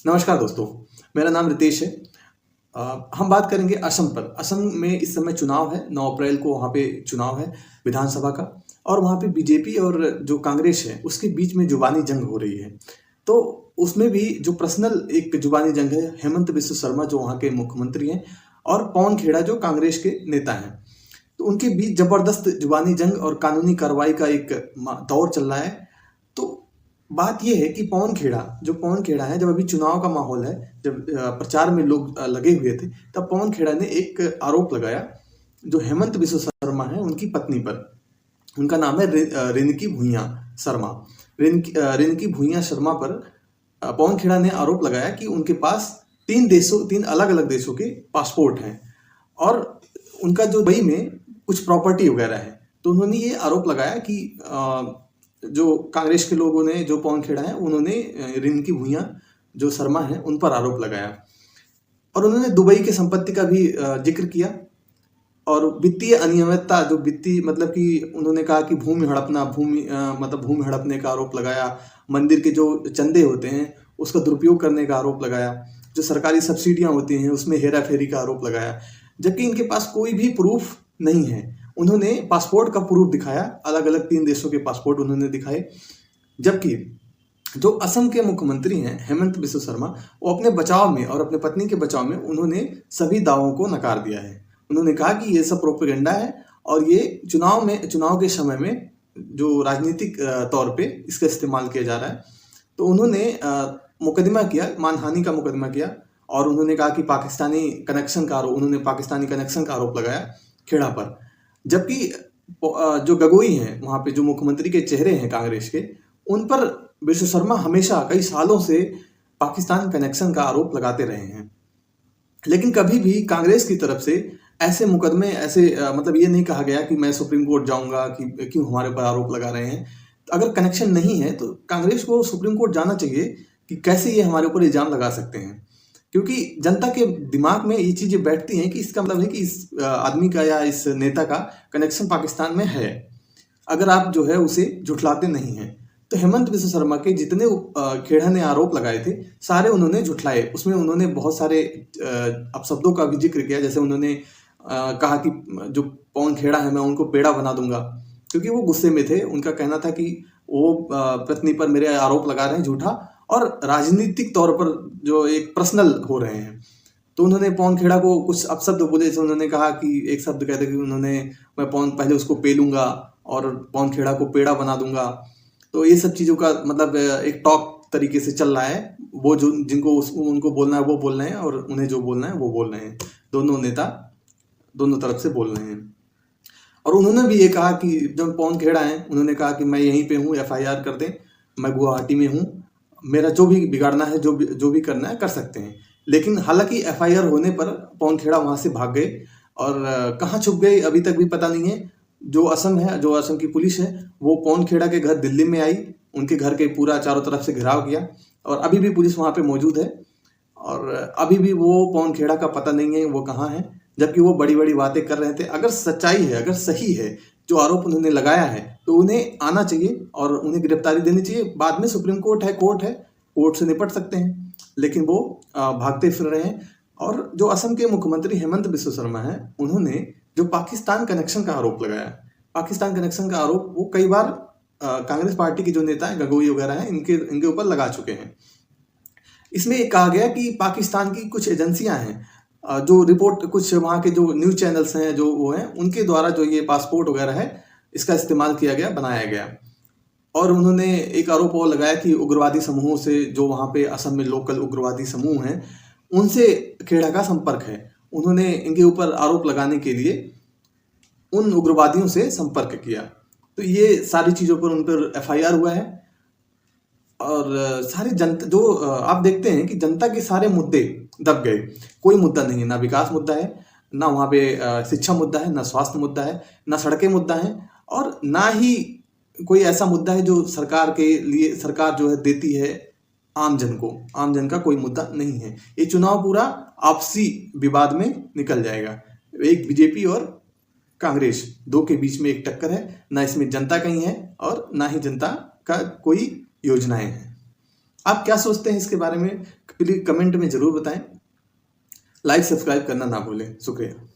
नमस्कार दोस्तों, मेरा नाम रितेश है। हम बात करेंगे असम पर। असम में इस समय चुनाव है, 9 अप्रैल को वहाँ पे चुनाव है विधानसभा का। और वहाँ पे बीजेपी और जो कांग्रेस है, उसके बीच में जुबानी जंग हो रही है। तो उसमें भी जो पर्सनल एक जुबानी जंग है, हेमंत बिस्व शर्मा जो वहाँ के मुख्यमंत्री हैं और पवन खेड़ा जो कांग्रेस के नेता हैं। तो उनके बीच जबरदस्त जुबानी जंग और कानूनी कार्रवाई का एक दौर चल रहा है। तो बात ये है कि पवन खेड़ा है, जब अभी चुनाव का माहौल है, जब प्रचार में लोग लगे हुए थे, तब पवन खेड़ा ने एक आरोप लगाया जो हेमंत बिस्व शर्मा है उनकी पत्नी पर। उनका नाम है रिनकी भूइयां शर्मा। रिनकी भूइयां शर्मा पर पवन खेड़ा ने आरोप लगाया कि उनके पास 3 अलग अलग देशों के पासपोर्ट हैं और उनका जो दुबई में कुछ प्रॉपर्टी वगैरह है। तो उन्होंने ये आरोप लगाया कि जो कांग्रेस के लोगों ने, जो पवन खेड़ा है, उन्होंने रिनकी भूइयां जो शर्मा है उन पर आरोप लगाया और उन्होंने दुबई के संपत्ति का भी जिक्र किया और वित्तीय अनियमितता, जो वित्तीय मतलब कि उन्होंने कहा कि भूमि हड़पने का आरोप लगाया, मंदिर के जो चंदे होते हैं उसका दुरुपयोग करने का आरोप लगाया, जो सरकारी सब्सिडियां होती हैं उसमें हेरा फेरी का आरोप लगाया, जबकि इनके पास कोई भी प्रूफ नहीं है। उन्होंने पासपोर्ट का प्रूफ दिखाया, अलग अलग 3 देशों के पासपोर्ट उन्होंने दिखाए। जबकि जो असम के मुख्यमंत्री हैं हेमंत बिस्व शर्मा, वो अपने बचाव में और अपने पत्नी के बचाव में उन्होंने सभी दावों को नकार दिया है। उन्होंने कहा कि ये सब प्रोपेगेंडा है और ये चुनाव के समय में जो राजनीतिक तौर पे इसका इस्तेमाल किया जा रहा है। तो उन्होंने मुकदमा किया, मानहानि का मुकदमा किया और उन्होंने कहा कि उन्होंने पाकिस्तानी कनेक्शन का आरोप लगाया खेड़ा पर। जबकि जो गगोई हैं वहाँ पे, जो मुख्यमंत्री के चेहरे हैं कांग्रेस के, उन पर बिस्व शर्मा हमेशा कई सालों से पाकिस्तान कनेक्शन का आरोप लगाते रहे हैं। लेकिन कभी भी कांग्रेस की तरफ से ऐसे मुकदमे मतलब ये नहीं कहा गया कि मैं सुप्रीम कोर्ट जाऊंगा कि क्यों हमारे पर आरोप लगा रहे हैं। तो अगर कनेक्शन नहीं है तो कांग्रेस को सुप्रीम कोर्ट जाना चाहिए कि कैसे ये हमारे ऊपर इल्जाम लगा सकते हैं, क्योंकि जनता के दिमाग में ये चीजें बैठती हैं कि इसका मतलब है कि इस आदमी का या इस नेता का कनेक्शन पाकिस्तान में है, अगर आप जो है उसे झुठलाते नहीं हैं। तो हेमंत बिस्व शर्मा के जितने खेड़ा ने आरोप लगाए थे, सारे उन्होंने झुठलाए। उसमें उन्होंने बहुत सारे अपशब्दों का भी जिक्र किया, जैसे उन्होंने कहा कि जो पवन खेड़ा है मैं उनको पेड़ा बना दूंगा, क्योंकि वो गुस्से में थे। उनका कहना था कि वो पत्नी पर मेरे आरोप लगा रहे हैं झूठा और राजनीतिक तौर पर जो एक पर्सनल हो रहे हैं। तो उन्होंने पवन खेड़ा को कुछ अपशब्द बोले, जैसे उन्होंने कहा कि एक शब्द कहते कि मैं पहले उसको पेलूंगा और पवन खेड़ा को पेड़ा बना दूंगा। तो ये सब चीजों का मतलब एक टॉक तरीके से चल रहा है। वो जो उनको बोलना है वो बोल रहे हैं और उन्हें जो बोलना है वो बोल रहे हैं। दोनों नेता दोनों तरफ से बोल रहे हैं। और उन्होंने भी ये कहा कि जब पवन खेड़ा है, उन्होंने कहा कि मैं यहीं पे हूँ, FIR कर दें, मैं गुवाहाटी में हूँ, मेरा जो भी बिगाड़ना है, जो भी करना है कर सकते हैं। लेकिन हालांकि FIR होने पर पवन खेड़ा वहां से भाग गए और कहाँ छुप गए अभी तक भी पता नहीं है। जो असम की पुलिस है, वो पवन खेड़ा के घर दिल्ली में आई, उनके घर के पूरा चारों तरफ से घेराव किया और अभी भी पुलिस वहां पे मौजूद है और अभी भी वो पवन खेड़ा का पता नहीं है वो कहाँ है। जबकि वो बड़ी बड़ी बातें कर रहे थे। अगर सच्चाई है, अगर सही है जो आरोप उन्होंने लगाया है, तो उन्हें आना चाहिए और उन्हें गिरफ्तारी देनी चाहिए। बाद में सुप्रीम कोर्ट है, कोर्ट से निपट सकते हैं, लेकिन वो भागते फिर रहे हैं। और जो असम के मुख्यमंत्री हेमंत बिस्व शर्मा है, उन्होंने जो पाकिस्तान कनेक्शन का आरोप लगाया, पाकिस्तान कनेक्शन का आरोप वो कई बार कांग्रेस पार्टी के जो नेता है, गगोई वगैरह हैं, इनके ऊपर लगा चुके हैं। इसमें कहा गया कि पाकिस्तान की कुछ एजेंसियां हैं, जो रिपोर्ट, कुछ वहाँ के जो न्यूज चैनल्स हैं, जो वो हैं, उनके द्वारा जो ये पासपोर्ट वगैरह है इसका इस्तेमाल किया गया, बनाया गया। और उन्होंने एक आरोप और लगाया कि उग्रवादी समूहों से, जो वहाँ पे असम में लोकल उग्रवादी समूह हैं, उनसे खेड़ा का संपर्क है। उन्होंने इनके ऊपर आरोप लगाने के लिए उन उग्रवादियों से संपर्क किया। तो ये सारी चीजों पर उन पर FIR हुआ है। और सारी जनता जो आप देखते हैं कि जनता के सारे मुद्दे दब गए। कोई मुद्दा नहीं है, ना विकास मुद्दा है, ना वहाँ पे शिक्षा मुद्दा है, ना स्वास्थ्य मुद्दा है, ना सड़कें मुद्दा है और ना ही कोई ऐसा मुद्दा है जो सरकार जो है देती है आम जन का कोई मुद्दा नहीं है। ये चुनाव पूरा आपसी विवाद में निकल जाएगा। एक बीजेपी और कांग्रेस, दो के बीच में एक टक्कर है। ना इसमें जनता कहीं है और ना ही जनता का कोई योजनाएं हैं। आप क्या सोचते हैं इसके बारे में? प्लीज कमेंट में जरूर बताएं। लाइक सब्सक्राइब करना ना भूलें। शुक्रिया।